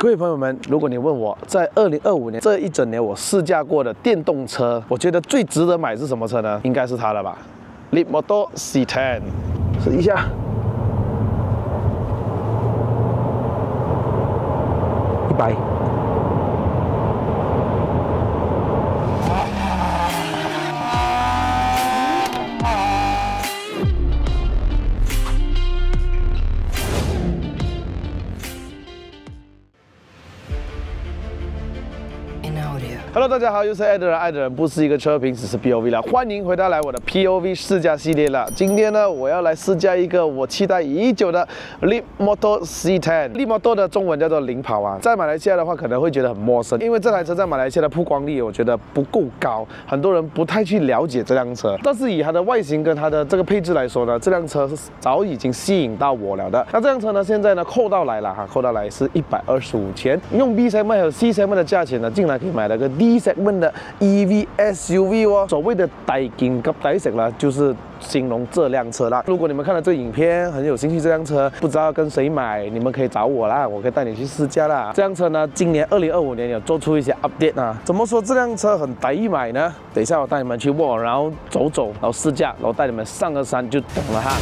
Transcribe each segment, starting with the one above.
各位朋友們，如果你問我在2025年這一整年我試駕過的電動車，我覺得最值得買是什麼車呢？應該是它了吧 ，Leapmotor C10。試一下，100。Hello， 大家好，又是爱的人，爱的人不是一個車評，只是 POV 了。歡迎回到我的 POV 試駕系列了。今天呢，我要來試駕一個我期待已久的 Leapmotor C10。Leapmotor 的中文叫做領跑啊，在馬來西亞的話可能會覺得很陌生，因為這台車在馬來西亞的曝光率我覺得不夠高，很多人不太去了解這輛車。但是以它的外形跟它的這個配置來說呢，這輛車是早已經吸引到我了的。那這輛車呢，現在呢扣到來了哈，扣到來是125千，用 B segment 還有 C segment 的價錢呢，竟然可以買了個D segment 的 EV SUV 哦，所謂的大件及大食啦，就是形容這輛車啦。如果你們看了這個影片，很有興趣這輛車，不知道跟誰買，你們可以找我啦，我可以帶你去試駕啦。這輛車呢，今年2025年有做出一些 update 啊。怎麼說這輛車很抵買呢？等一下我帶你們去walk，然後走走，然後試駕，然後帶你們上個山就懂了哈。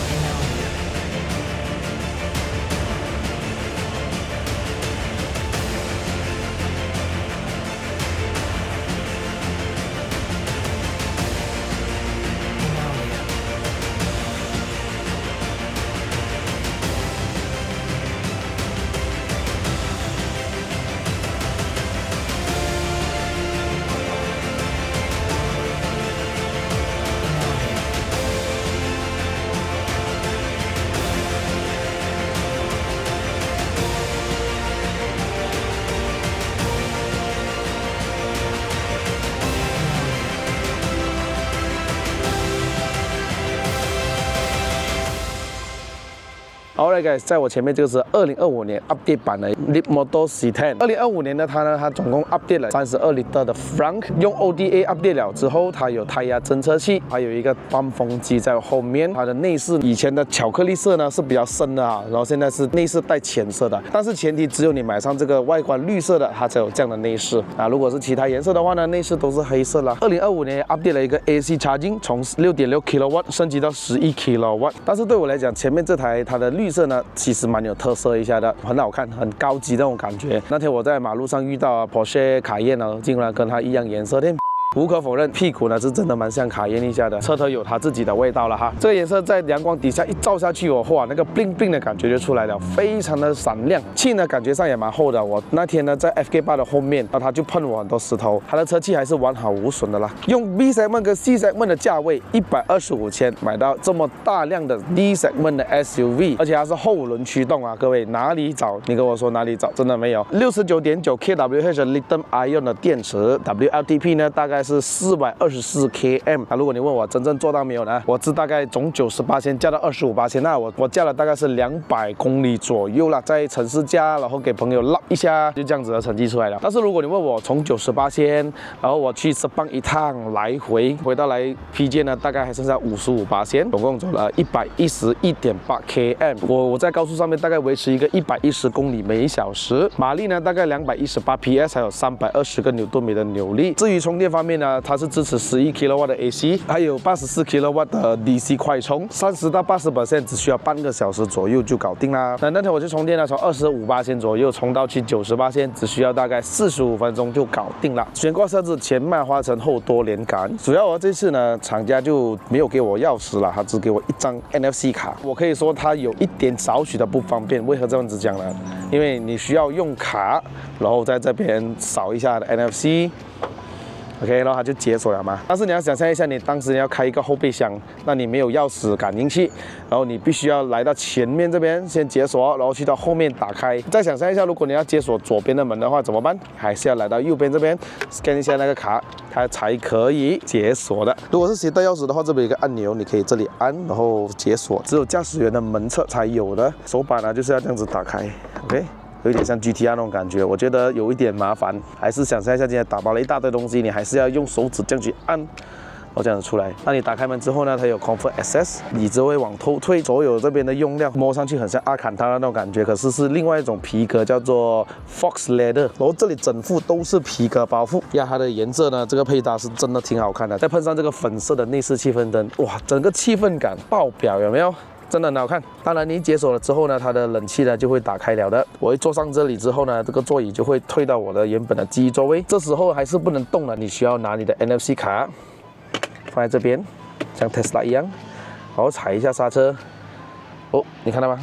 Alright guys， 在我前面这個是2025年 update 版的 Leapmotor C10。2025年呢，它總共 update 了32 liter 的 frunk， 用 OTA update 了之後，它有胎壓偵測器，還有一個斷風機在後面。它的內飾以前的巧克力色呢是比較深的啊，然後現在是內飾帶淺色的，但是前提只有你買上這個外觀綠色的，它才有這樣的內飾啊。如果是其他顏色的話呢，內飾都是黑色啦。2025年 update 了一個 AC charging， 從6.6 kW 升級到11 kW， 但是對我來講，前面這台它的綠色呢，其實蠻有特色一下的，很好看，很高級那種感覺。那天我在馬路上遇到Porsche 卡宴呢，竟然跟它一樣顏色的。無可否認，屁股呢是真的蠻像卡宴一下的，車頭有它自己的味道了哈。這個顏色在陽光底下一照下去，哇，那個 bling bling 的感覺就出來了，非常的閃亮。氣呢感覺上也蠻厚的。我那天呢在 FK8 的後面，它就噴我很多石頭，它的車氣還是完好無損的啦。用 B segment 跟 C segment 的價位125千買到這麼大輛的 D segment 的 SUV， 而且還是後輪驅動啊，各位哪裡找？你跟我說哪裡找？真的沒有。69.9 kWh 的 Lithium Ion 的電池 ，WLTP 呢大概是424 km。那如果你問我真正做到沒有呢？我是大概從98%降到25%，那我降了大概是200公里左右啦，在城市駕，然後給朋友繞一下，就這樣子的成績出來了。但是如果你問我從98%，然後我去Sepang一趟來回到來 PJ 呢，大概還剩下55%，總共走了111.8 km。我在高速上面大概維持一個110公里每小時，馬力呢大概218 PS， 還有320個牛頓米的扭力。至於充電方面呢，它是支持11 kW 的 AC， 還有84 kW 的 DC 快充，30到80% 只需要半個小時左右就搞定啦。那天我去充電呢，從25%左右充到去90%，只需要大概45分鐘就搞定了。懸掛設置前麥花臣後多連桿，主要我這次呢，廠家就沒有給我鑰匙了，他只給我一張 NFC 卡。我可以說它有一點少許的不方便，為何這樣子講呢？因為你需要用卡，然後在這邊掃一下的 NFC。OK， 然後它就解鎖了嘛。但是你要想象一下，你當時你要開一個後備箱，那你沒有鑰匙感應器，然後你必須要來到前面這邊先解鎖，然後去到後面打開。再想象一下，如果你要解鎖左邊的門的話怎麼辦？還是要來到右邊這邊 scan 一下那個卡，它才可以解鎖的。如果是攜帶鑰匙的話，這邊有一個按鈕，你可以這裡按，然後解鎖，只有駕駛員的門側才有的。手把呢就是要這樣子打開 ，OK。有一點像 GTR 那種感覺，我覺得有一點麻煩，還是想象一下，今天打包了一大堆東西，你還是要用手指這樣去按，然后這樣子出來。那你打開門之後呢，它有 Comfort Access， 椅子會往後退，所有這邊的用料摸上去很像阿坎塔那種感覺，可是是另外一種皮革，叫做 Fox Leather。然後這裡整副都是皮革包覆呀，它的顏色呢，這個配搭是真的挺好看的，再碰上這個粉色的內飾氣氛燈，哇，整個氣氛感爆表，有沒有？真的很好看。當然，你解鎖了之後呢，它的冷氣呢就會打開了的。我一坐上這裡之後呢，這個座椅就會退到我的原本的記憶座位。這時候還是不能動了，你需要拿你的 NFC 卡放在這邊，像 Tesla 一樣，然後踩一下剎車。哦，你看到嗎？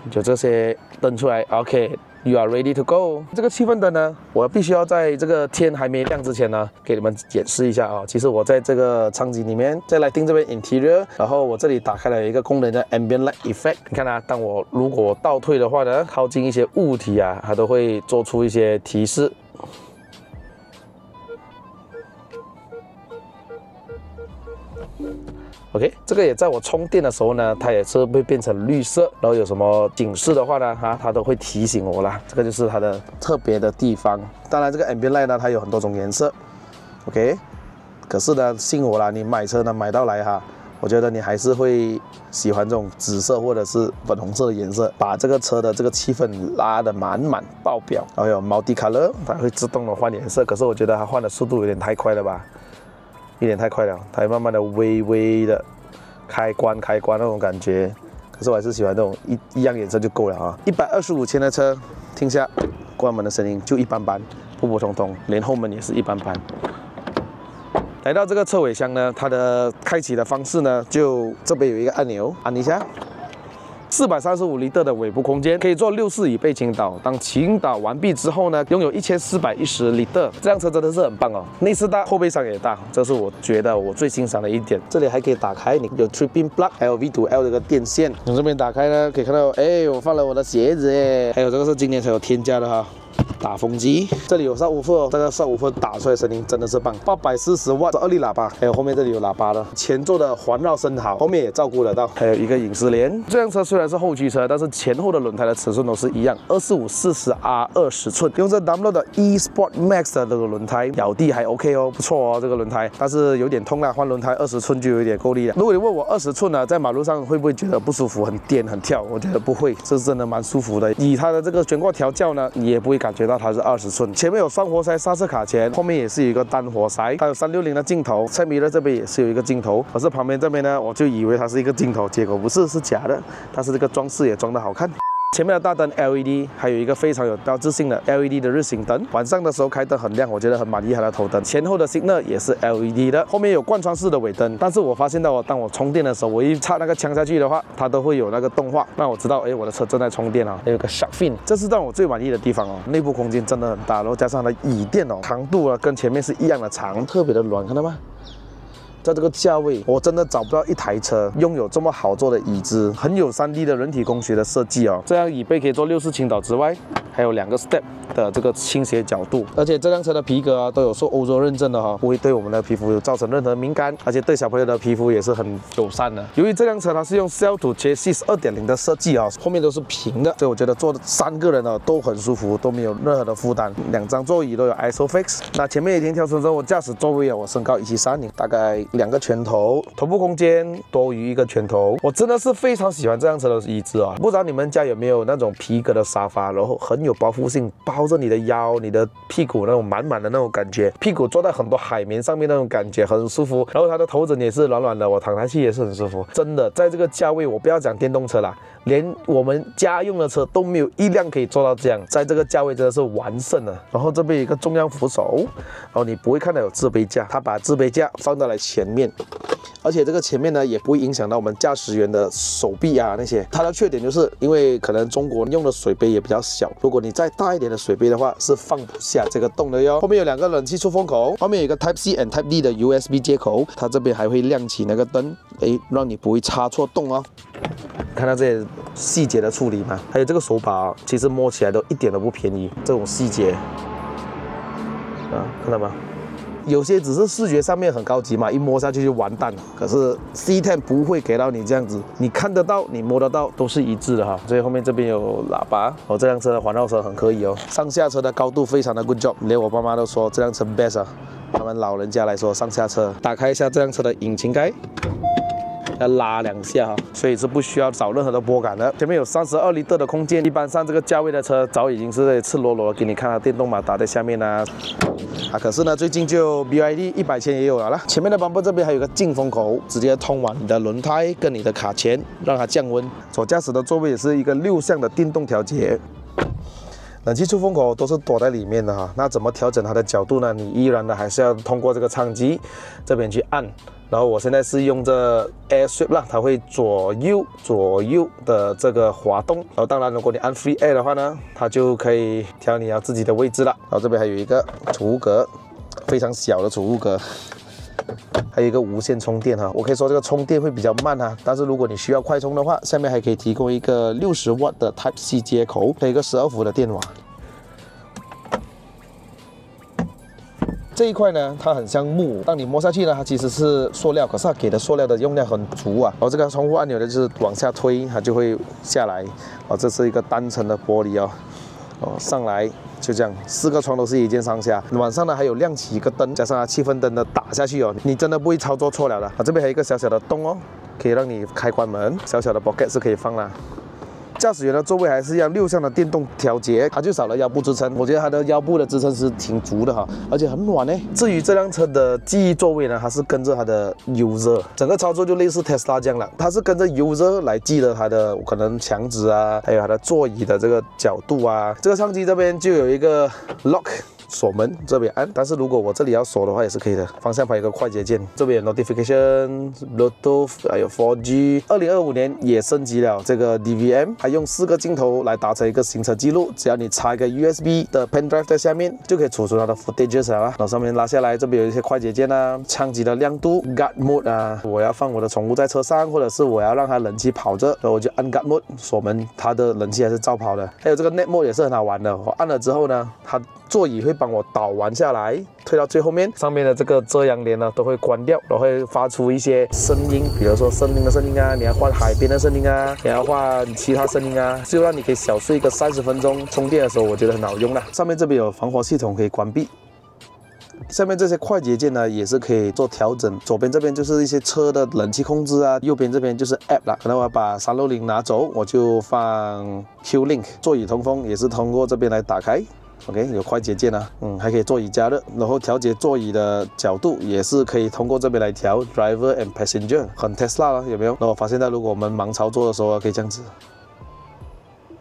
就這些燈出來 ，OK。You are ready to go。這個氣氛燈呢，我必須要在這個天還沒亮之前呢，給你們演示一下啊。其實我在這個場景裡面，再來定這邊 Interior， 然後我這裡打開了一個功能的 Ambient Light Effect。你看啊，當我如果倒退的話呢，靠近一些物體啊，它都會做出一些提示。OK， 這個也在我充電的時候呢，它也是會變成綠色，然後有什麼警示的話呢，它都會提醒我啦。這個就是它的特別的地方。當然，這個 Ambient Light 呢，它有很多種顏色。OK， 可是呢，信我啦，你買車呢買到來哈，我覺得你還是會喜歡這種紫色或者是粉紅色的顏色，把這個車的這個氣氛拉得滿滿爆表。然後有 Multi Color， 它會自動的換顏色，可是我覺得它換的速度有點太快了吧。有點太快了，它會慢慢的微微的開關那種感覺，可是我還是喜歡這種一樣顏色就夠了啊。125千的車，聽下關門的聲音就一般般，普普通通，連後門也是一般般。來到這個車尾箱呢，它的開啟的方式呢，就這邊有一個按鈕，按一下。435立的尾部空間，可以做6/4椅背傾倒。當傾倒完畢之後呢，擁有1410立，這輛車真的是很棒哦。內飾大，後備箱也大，這是我覺得我最欣賞的一點。這裡還可以打開，你有 3-pin plug， 還有 V2L 這個電線。從這邊打開呢，可以看到，哎，我放了我的鞋子哎，還有這個是今年才有添加的哈。打風機，這裡有subwoofer哦，這個subwoofer打出來的聲音真的是棒，840瓦2粒喇叭，還有後面這裡有喇叭的，前座的環繞聲好，後面也照顧得到，還有一個隱適簾。這輛車雖然是後驅車，但是前後的輪胎的尺寸都是一樣，25/40R20寸，用這 Daimler 的 E-Sport Max 的這個輪胎，咬地還 OK 哦，不錯哦這個輪胎，但是有點痛啦，換輪胎20寸就有點夠力了。如果你問我20寸呢，在馬路上會不會覺得不舒服、很顛、很跳？我覺得不會，這是真的蠻舒服的。以它的這個懸掛調教呢，你也不會感覺到它是20寸。前面有雙活塞剎車卡鉗，後面也是有一個單活塞，它有360的鏡頭，Side mirror這邊也是有一個鏡頭，可是旁邊這邊呢，我就以為它是一個鏡頭，結果不是，是假的，但是這個裝飾也裝得好看。前面的大燈 LED， 還有一個非常有標誌性的 LED 的日行燈，晚上的時候開燈很亮，我覺得很滿意它的頭燈。前後的 signal 也是 LED 的，後面有貫穿式的尾燈，但是我發現到當我充電的時候，我一插那個槍下去的話，它都會有那個動畫，讓我知道，哎，我的車正在充電啊。還有個 Shark Fin， 這是讓我最滿意的地方哦，內部空間真的很大，然後加上它的椅墊哦，長度啊跟前面是一樣的長，特別的軟，看到嗎？在這個價位，我真的找不到一台車擁有這麼好坐的椅子，很有 3D 的人體工學的設計哦。這樣椅背可以做6/4傾倒之外，還有2個 step 的這個傾斜角度，而且這輛車的皮革啊都有受歐洲認證的哈，不會對我們的皮膚造成任何敏感，而且對小朋友的皮膚也是很友善的。由於這輛車它是用 Cell to Chassis 2.0 的設計啊，後面都是平的，所以我覺得坐3個人呢都很舒服，都沒有任何的負擔。2張座椅都有 ISOFIX。那前面已經調整成我駕駛座位啊，我身高173，大概2個拳頭，頭部空間多於1個拳頭。我真的是非常喜歡這輛車的椅子啊，不知道你們家有沒有那種皮革的沙發，然後很有包覆性，包着你的腰、你的屁股那種滿滿的那種感覺，屁股坐在很多海綿上面那種感覺很舒服。然後它的頭枕也是軟軟的，我躺下去也是很舒服。真的，在這個價位，我不要講電動車啦，連我們家用的車都沒有一輛可以做到這樣。在這個價位真的是完勝了。然後這邊有一個中央扶手，然後你不會看到有置杯架，它把置杯架放到了前面。而且這個前面呢，也不會影響到我們駕駛員的手臂啊那些。它的缺點就是因為可能中國用的水杯也比較小，如果你再大一點的水杯的話，是放不下這個洞的喲。後面有2個冷氣出風口，後面有一個 Type C and Type D 的 USB 接口，它這邊還會亮起那個燈，哎，讓你不會插錯洞哦。看到這些細節的處理嗎？還有這個手把啊，其實摸起來都一點都不便宜，這種細節啊，看到嗎？有些只是視覺上面很高級嘛，一摸下去就完蛋了。可是 C10 不會給到你這樣子，你看得到，你摸得到，都是一致的哈。所以後面這邊有喇叭，這輛車的環繞聲很可以哦。上下車的高度非常的 good job， 連我爸媽都說這輛車 best 啊。他們老人家來說，上下車打開一下這輛車的引擎蓋。要拉2下哈，所以是不需要找任何的撥桿的。前面有32立的空間，一般上這個價位的車早已經是赤裸裸的給你看了，電動馬達在下面啊。可是呢，最近就 BYD 100千也有了啦。前面的bumper這邊還有個進風口，直接通往你的輪胎跟你的卡鉗，讓它降溫。左駕駛的座位也是一個6項的電動調節。冷氣出風口都是躲在裡面的哈，那怎麼調整它的角度呢？你依然的還是要通過這個唱機這邊去按。然後我現在是用這 Air Sweep 啦，它會左右的這個滑動。然後當然，如果你按 Free Air 的話呢，它就可以調你要自己的位置了。然後這邊還有一個儲物格，非常小的儲物格，還有一個無線充電哈。我可以說這個充電會比較慢哈，但是如果你需要快充的話，下面還可以提供一個60瓦的 Type C 接口，還有一個12伏的電瓦。這一塊呢，它很像木，當你摸下去呢，它其實是塑料，可是它給的塑料的用量很足啊。然後這個窗戶按鈕呢，就是往下推，它就會下來。這是一個單層的玻璃哦，上來就這樣，4個窗都是一鍵上下。晚上呢還有亮起一個燈，加上它氣氛燈的打下去哦，你真的不會操作錯了的。這邊還有一個小小的洞哦，可以讓你開關門，小小的 pocket 是可以放啦。駕駛員的座位還是一樣6項的電動調節，它就少了腰部支撐。我覺得它的腰部的支撐是挺足的哈，而且很暖呢。至於這輛車的記憶座位呢，它是跟着它的 user， 整個操作就類似 Tesla 這樣了，它是跟着 user 來記得它的可能牆紙啊，還有它的座椅的這個角度啊。這個相機這邊就有一個 lock。鎖門這邊按，但是如果我這裡要鎖的話也是可以的。方向盤有個快捷鍵，這邊有 notification、Bluetooth， 還有 4G。2025年也升級了這個 DVM， 還用4個鏡頭來達成一個行車記錄。只要你插一個 USB 的 pen drive 在下面，就可以儲存它的 footage 啊。然後上面拉下來，這邊有一些快捷鍵啊，槍機的亮度 ，Guard Mode 啊，我要放我的寵物在車上，或者是我要讓它冷氣跑着，然後我就按 Guard Mode 鎖門，它的冷氣還是照跑的。還有這個 Net Mode 也是很好玩的，我按了之後呢，它座椅會幫我倒完下來，推到最後面，上面的這個遮陽簾呢都會關掉，然後會發出一些聲音，比如說森林的聲音啊，你要換海邊的聲音啊，你要換其他聲音啊，就讓你可以小睡個30分鐘。充電的時候我覺得很好用啦。上面這邊有防火系統可以關閉，下面這些快捷鍵呢也是可以做調整。左邊這邊就是一些車的冷氣控制啊，右邊這邊就是 App 啦。可能我要把360拿走，我就放 Q-Link。座椅通風也是通過這邊來打開。OK， 有快捷鍵啊，還可以座椅加熱，然後調節座椅的角度也是可以通過這邊來調 Driver and Passenger， 很 Tesla 了，有沒有？然後我發現到如果我們盲操作的時候可以這樣子，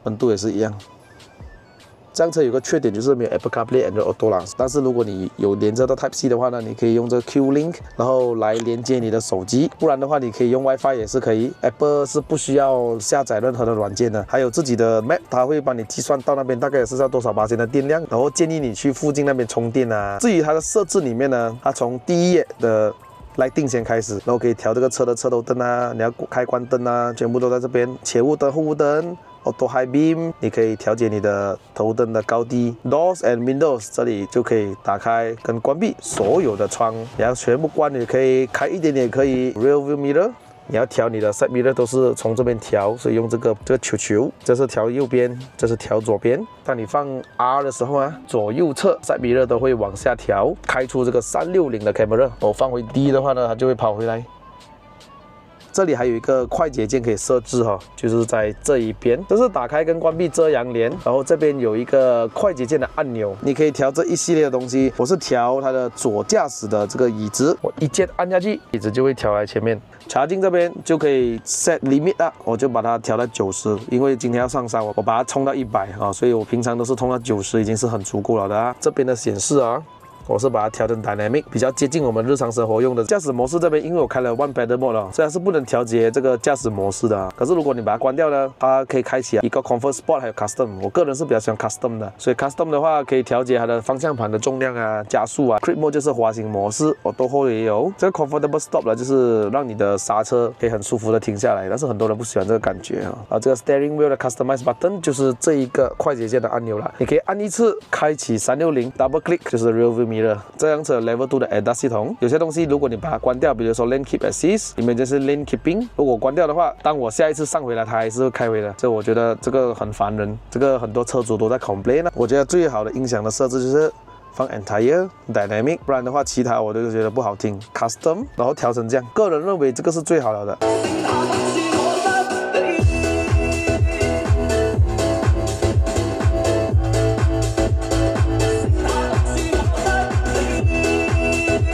溫度也是一樣。這輛車有個缺點就是沒有 Apple CarPlay and Auto 啦，但是如果你有連着到 Type C 的話呢，你可以用這個 Q-Link， 然後來連接你的手機，不然的話你可以用 WiFi 也是可以。Apple 是不需要下載任何的軟件的，還有自己的 Map， 它會幫你計算到那邊大概是要多少%的電量，然後建議你去附近那邊充電啊。至於它的設置裡面呢，它從第一頁的Lighting先開始，然後可以調這個車的車頭燈啊，你要開關燈啊，全部都在這邊，前霧燈、後霧燈。Auto High Beam， 你可以調節你的頭燈的高低 ，Doors and Windows 這裡就可以打開跟關閉所有的窗，你要全部關，你可以開一點點，可以 Rear View Mirror， 你要調你的 Side Mirror 都是從這邊調，所以用這個球球，這是調右邊，這是調左邊。當你放 R 的時候啊，左右側 Side Mirror 都會往下調，開出這個360的 Camera。我放回低的話呢，它就會跑回來。這裡還有一個快捷鍵可以設置哈，就是在這一邊，這是打開跟關閉遮陽簾，然後這邊有一個快捷鍵的按鈕，你可以調這一系列的東西。我是調它的左駕駛的這個椅子，我一鍵按下去，椅子就會調來前面。Charging 這邊就可以 set limit 啦，我就把它調到90，因為今天要上山，我把它充到100啊，所以我平常都是充到90，已經是很足夠了的啊。這邊的顯示啊，我是把它調成 Dynamic， 比較接近我們日常生活用的駕駛模式。這邊因為我開了 One Pedal Mode 了，雖然是不能調節這個駕駛模式的啊，可是如果你把它關掉呢，它可以開啟一個 Comfort Sport 還有 Custom。我個人是比較喜歡 Custom 的，所以 Custom 的話可以調節它的方向盤的重量啊、加速啊。Creep Mode 就是滑行模式，Auto Hold 也有。這個 Comfortable Stop 呢，就是讓你的剎車可以很舒服的停下來，但是很多人不喜歡這個感覺啊。這個 Steering Wheel 的 Customize Button 就是這一個快捷鍵的按鈕了，你可以按一次開啟360 ，Double Click 就是 Rear View Mirror。Mirror， 這輛車 Level 2的 ADAS 系統，有些東西如果你把它關掉，比如說 Lane Keep Assist、Emergency Lane Keeping， 如果關掉的話，當我下一次上回來，它還是會開回的。這我覺得這個很煩人，這個很多車主都在 complain 呢。我覺得最好的音響的設置就是放 Entire Dynamic， 不然的話其他我都覺得不好聽。Custom， 然後調成這樣，個人認為這個是最好了的。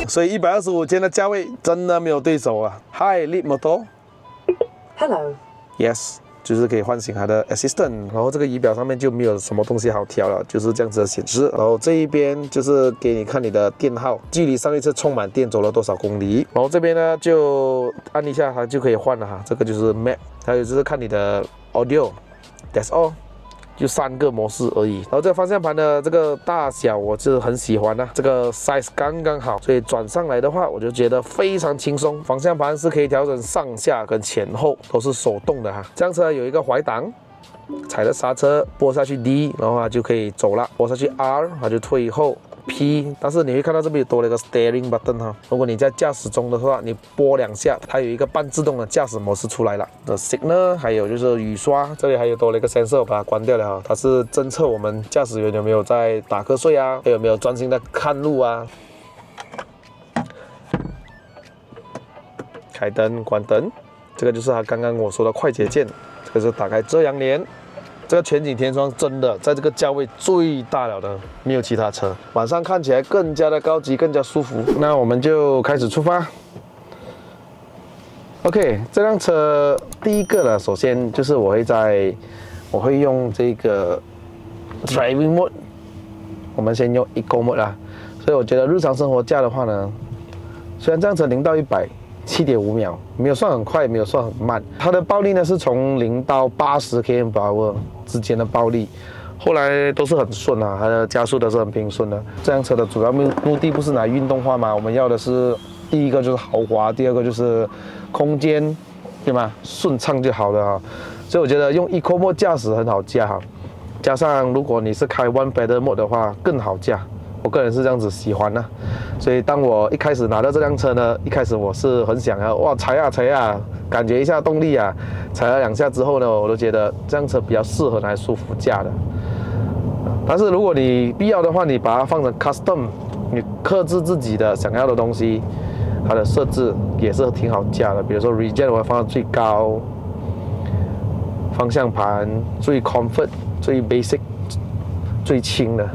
所以125千的價位真的沒有對手啊 ！Hi Leapmotor。Hello。Yes， 就是可以喚醒它的 Assistant， 然後這個儀表上面就沒有什麼東西好調了，就是這樣子的顯示。然後這一邊就是給你看你的電耗，距離上一次充滿電走了多少公里。然後這邊呢就按一下它就可以換了哈，這個就是 Map， 還有就是看你的 Audio。That's all。就3個模式而已，然後這個方向盤的這個大小我是很喜歡的，這個 size 剛剛好，所以轉上來的話我就覺得非常輕鬆。方向盤是可以調整上下跟前後，都是手動的哈。這輛車有一個懷檔，踩了剎車撥下去 D， 然後它就可以走了，撥下去 R 它就退後。P， 但是你會看到這邊多了一個 Steering Button 哈，如果你在駕駛中的話，你撥2下，它有一個半自動的駕駛模式出來了。Signal 還有就是雨刷，這裡還有多了一個 sensor， 把它關掉了哈，它是偵測我們駕駛員有沒有在打瞌睡啊，還有沒有專心的看路啊。開燈關燈，這個就是它剛剛我說的快捷鍵，這個是打開遮陽簾。這個全景天窗真的在這個價位最大了的，沒有其他車。晚上看起來更加的高級，更加舒服。那我們就開始出發。OK， 這輛車第一個呢，首先就是我會用這個 Driving Mode， 我們先用 Eco Mode 啦。所以我覺得日常生活駕的話呢，雖然這輛車0到100。7.5秒，沒有算很快，沒有算很慢。它的爆力呢是從0到80 km/h 之間的爆力，後來都是很順啊，它的加速都是很平順的。這輛車的主要目的不是拿運動化嘛，我們要的是第一個就是豪華，第二個就是空間，對嗎？順暢就好了啊。所以我覺得用 Eco Mode 駕駛很好駕哈，加上如果你是開 One Pedal Mode 的話更好駕。我個人是這樣子喜歡的，所以當我一開始拿到這輛車呢，一開始我是很想要哇踩啊，感覺一下動力啊，踩了2下之後呢，我都覺得這輛車比較適合拿來舒服駕的。但是如果你必要的話，你把它放成 Custom， 你客製自己的想要的東西，它的設置也是挺好駕的。比如說 Regen 我放到最高，方向盤最 Comfort、最 Basic、最輕的。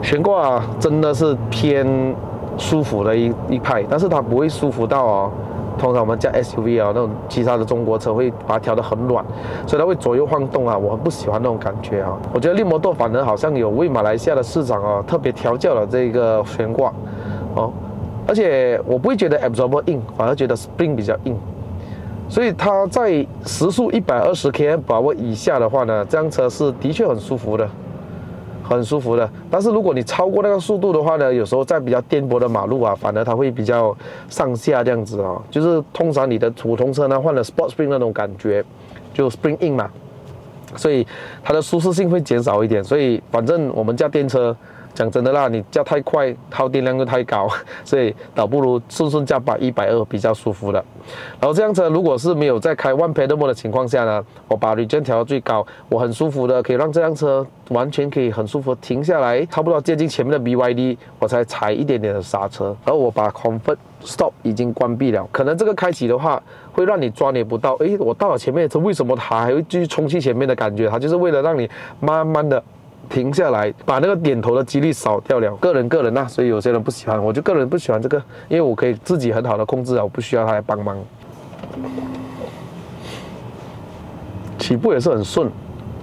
懸掛真的是偏舒服的一派，但是它不會舒服到哦。通常我們駕 SUV 啊，那種其他的中國車會把它調得很軟，所以它會左右晃動啊，我很不喜歡那種感覺啊。我覺得Leapmotor反而好像有為馬來西亞的市場啊特別調教了這個懸掛哦，而且我不會覺得 absorber 硬，反而覺得 spring 比較硬，所以它在時速120 km/h 以下的話呢，這輛車是的確很舒服的。很舒服的，但是如果你超過那個速度的話呢，有時候在比較顛簸的馬路啊，反而它會比較上下這樣子啊，就是通常你的普通車呢換了 Sport Spring 那種感覺，就 Spring In 嘛，所以它的舒適性會減少一點。所以反正我們駕電車，講真的啦，你駕太快，耗電量又太高，所以倒不如順駕把120比較舒服的。然後這輛車如果是沒有在開 One Pedal Mode 的情況下呢，我把 Regen 調到最高，我很舒服的可以讓這輛車完全可以很舒服的停下來，差不多接近前面的 BYD， 我才踩一點點的剎車。然後我把 Comfort Stop 已經關閉了，可能這個開啟的話會讓你抓捏不到，誒，我到了前面的車，為什麼它還會繼續衝去前面的感覺？它就是為了讓你慢慢的停下來，把那個點頭的幾率少掉了。個人啊，所以有些人不喜歡，我就個人不喜歡這個，因為我可以自己很好的控制啊，我不需要他來幫忙。起步也是很順，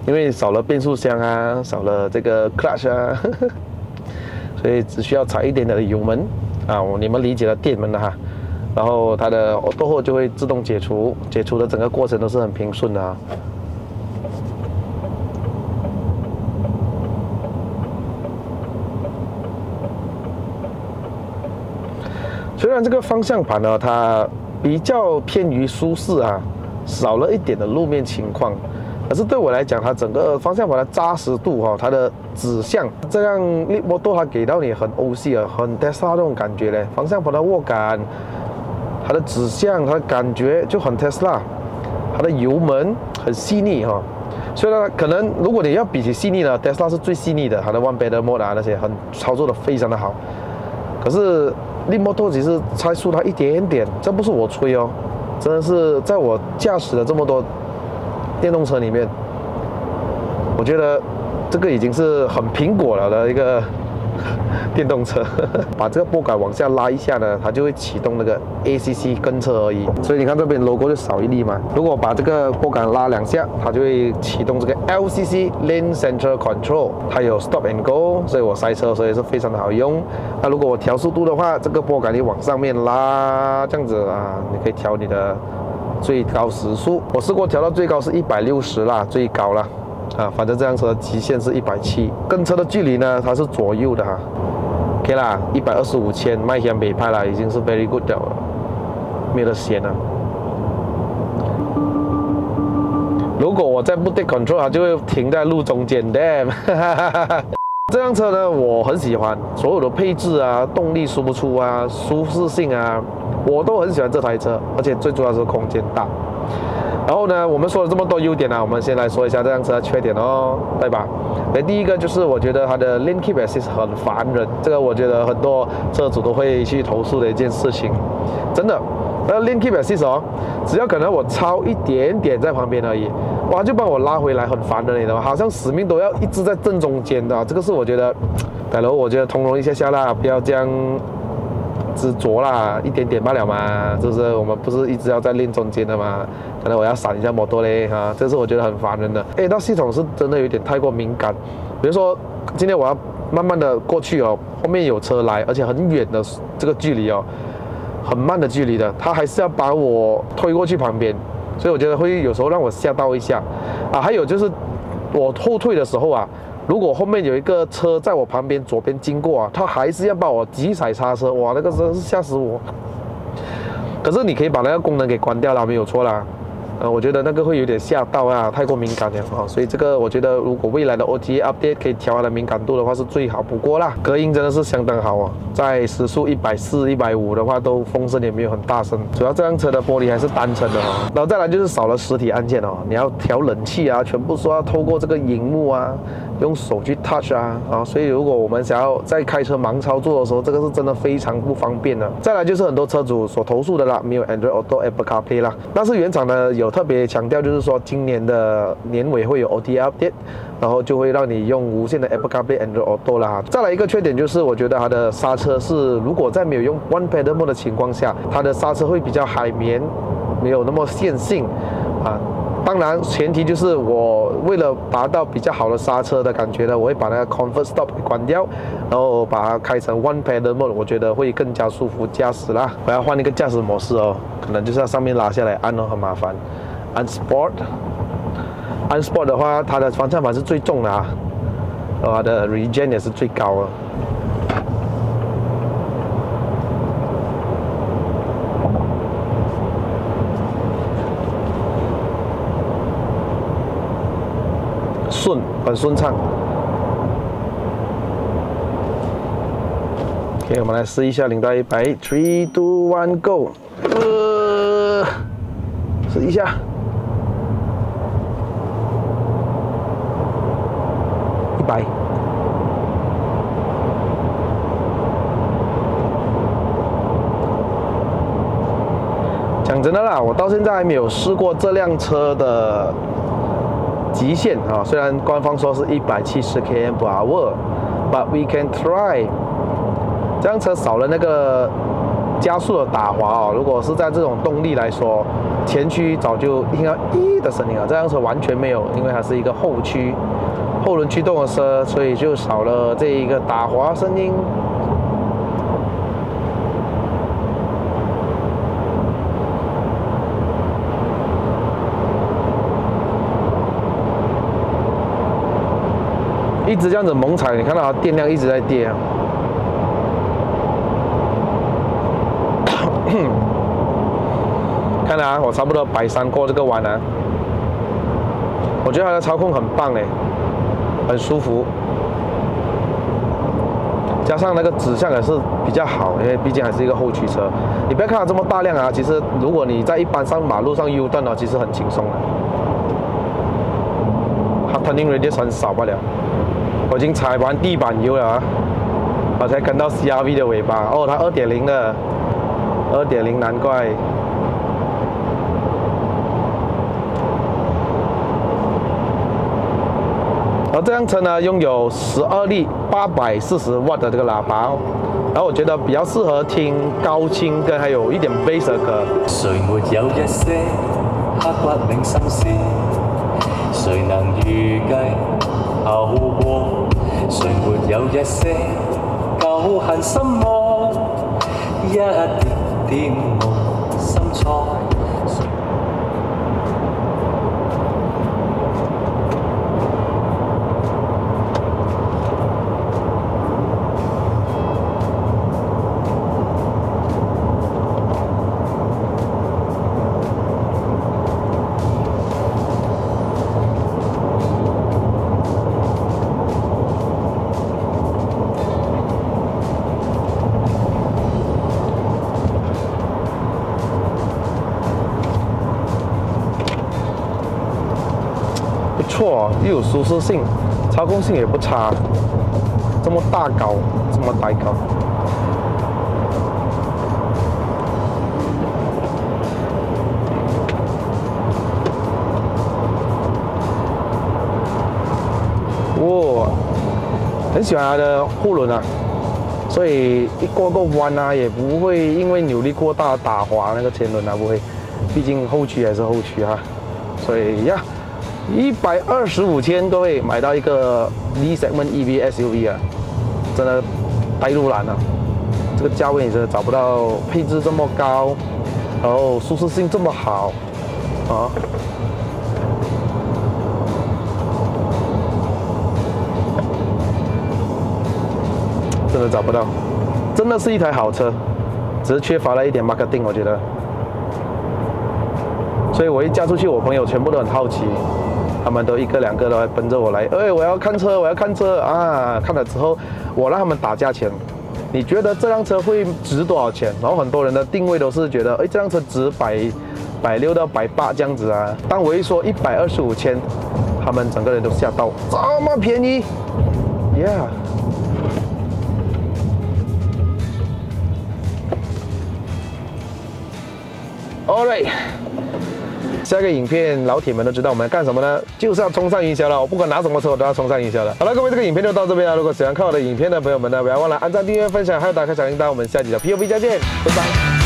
因為少了變速箱啊，少了這個 clutch 啊，所以只需要踩一點點的油門啊，你們理解的電門的哈，然後它的 auto hold 就會自動解除，解除的整個過程都是很平順的啊。雖然這個方向盤呢，它比較偏於舒適啊，少了一點的路面情況。可是对我來講，它整個方向盤的扎實度哈，它的指向，這樣Leapmotor它給到你很歐系啊，很 Tesla 那種感覺嘞。方向盤的握感，它的指向，它的感覺就很 Tesla。它的油門很細膩哈，所以呢，可能如果你要比起細膩呢 ，Tesla 是最細膩的，它的 One Pedal Mode 啊那些很操作的非常的好。可是Leapmotor只是差速它一點點，這不是我吹哦，真的是在我駕駛的這麼多電動車裡面，我覺得這個已經是很蘋果了的一個電動車。把這個撥桿往下拉一下呢，它就會啟動那個 ACC 跟車而已。所以你看這邊 logo 就少一粒嘛。如果把這個撥桿拉2下，它就會啟動這個 LCC Lane Central Control， 它有 Stop and Go， 所以我塞車所以是非常的好用。那如果我調速度的話，這個撥桿你往上面拉，這樣子啊，你可以調你的最高時速。我試過調到最高是160啦，最高啦。啊，反正這輛車的極限是170，跟車的距離呢，它是左右的哈。OK 啦，125千，邁向北派啦，已經是 very good 了，沒有得嫌了。如果我再不 take control， 它就會停在路中間的。這輛車呢，我很喜歡，所有的配置啊、動力輸出啊、舒適性啊，我都很喜歡這台車，而且最主要是空間大。然後呢，我們說了這麼多優點啊，我們先來說一下這輛車的缺點哦，對吧？第一個就是我覺得它的 Lane Keep Assist 很煩人，這個我覺得很多車主都會去投訴的一件事情，真的。Lane Keep Assist 哦，只要可能我超一點點在旁邊而已，哇，就幫我拉回來，很煩的，你知道嗎？好像死命都要一直在正中間的，這個是我覺得，大佬，我覺得通融一下啦，不要這樣執着啦，一點點罷了嘛，就是我們不是一直要在練中間的嘛，可能我要閃一下摩托嘞哈，這是我覺得很煩人的。那系統是真的有點太過敏感，比如說今天我要慢慢的過去哦，後面有車來，而且很遠的這個距離哦，很慢的距離的，它還是要把我推過去旁邊，所以我覺得會有時候讓我嚇到一下啊。還有就是我後退的時候啊，如果後面有一個車在我旁邊左邊經過啊，它還是要把我急踩剎車，哇，那個真是嚇死我。可是你可以把那個功能給關掉了，沒有錯啦。我覺得那個會有點嚇到啊，太過敏感了啊，所以這個我覺得如果未來的 OTA update 可以調它的敏感度的話是最好不過啦。隔音真的是相當好哦，在時速140、150的話都風聲也沒有很大聲。主要這輛車的玻璃還是單層的哦，然後再來就是少了實體按鍵哦，你要調冷氣啊，全部說要透過這個熒幕啊，用手去 touch 啊，所以如果我們想要在開車盲操作的時候，這個是真的非常不方便的。再來就是很多車主所投訴的啦，沒有 Android Auto、Apple CarPlay 啦，但是原廠呢有特別強調，就是說今年的年尾會有 OTA update， 然後就會讓你用無線的 Apple CarPlay、Android Auto 啦。再來一個缺點就是，我覺得它的剎車是，如果在沒有用 One Pedal Mode 的情況下，它的剎車會比較海綿，沒有那麼線性啊。當然，前提就是我為了達到比較好的剎車的感覺呢，我會把那個 Comfort Stop 給關掉，然後把它開成 One Pedal Mode， 我覺得會更加舒服駕駛啦。我要換一個駕駛模式哦，可能就是要上面拉下來按哦，很麻煩。按 Sport 的話，它的方向盤是最重的啊，然後它的 Regen 也是最高的。很順暢。OK， 我們來試一下0到100 ，3、2、1 ，Go！ 試一下，100。講真的啦，我到現在還沒有試過這輛車的極限啊，雖然官方說是170 km/h，but we can try。這輛車少了那個加速的打滑哦，如果是在這種動力來說，前驅早就聽到“的聲音了，這輛車完全沒有，因為它是一個後輪驅動的車，所以就少了這一個打滑聲音。一直這樣子猛踩，你看到它電量一直在跌啊。看啊，我差不多摆3過這個彎啊，我覺得它的操控很棒哎，很舒服，加上那個指向也是比較好，因為畢竟還是一個後驅車。你不要看它這麼大輛啊，其實如果你在一般上馬路上 U 段呢，其實很輕鬆的。它 turning radius 很少罷了。我已經踩完地板油了啊，我才跟到 CR-V 的尾巴。哦，它2.0的，2.0難怪。而這輛車呢，擁有12粒840瓦的這個喇叭哦，然後我覺得比較適合聽高清跟還有一點 bass 的歌。誰沒有一些刻骨銘心事？誰能預計後果？誰沒有一些舊恨心魔？一點點無心錯。不錯，又有舒適性，操控性也不差，這麼大高，這麼大高。哇，很喜歡它的後輪啊，所以一過個彎啊，也不會因為扭力過大打滑那個前輪啊，不會，畢竟後驅還是後驅啊，所以呀。125千，各位買到一個 D segment EV SUV 啊，真的呆入藍了。這個價位你真的找不到配置這麼高，然後舒適性這麼好啊，真的找不到，真的是一台好車，只是缺乏了一點 marketing， 我覺得。所以我一嫁出去，我朋友全部都很好奇。他們都1個2個都來奔着我來，哎，我要看車，我要看車啊！看了之後，我讓他們打價錢。你覺得這輛車會值多少錢？然後很多人的定位都是覺得，哎，這輛車值160到180這樣子啊。當我一說125千，他們整個人都嚇到，這麼便宜 ？Yeah。All right。下個影片，老鐵們都知道我們要幹什麼呢？就是要衝上雲霄了。我不管拿什麼車，我都要衝上雲霄了。好了，各位，這個影片就到這邊了。如果喜歡看我的影片的朋友們呢，不要忘了按讚、訂閱、分享，還有打開小鈴鐺。我們下集的 POV 再見，拜拜。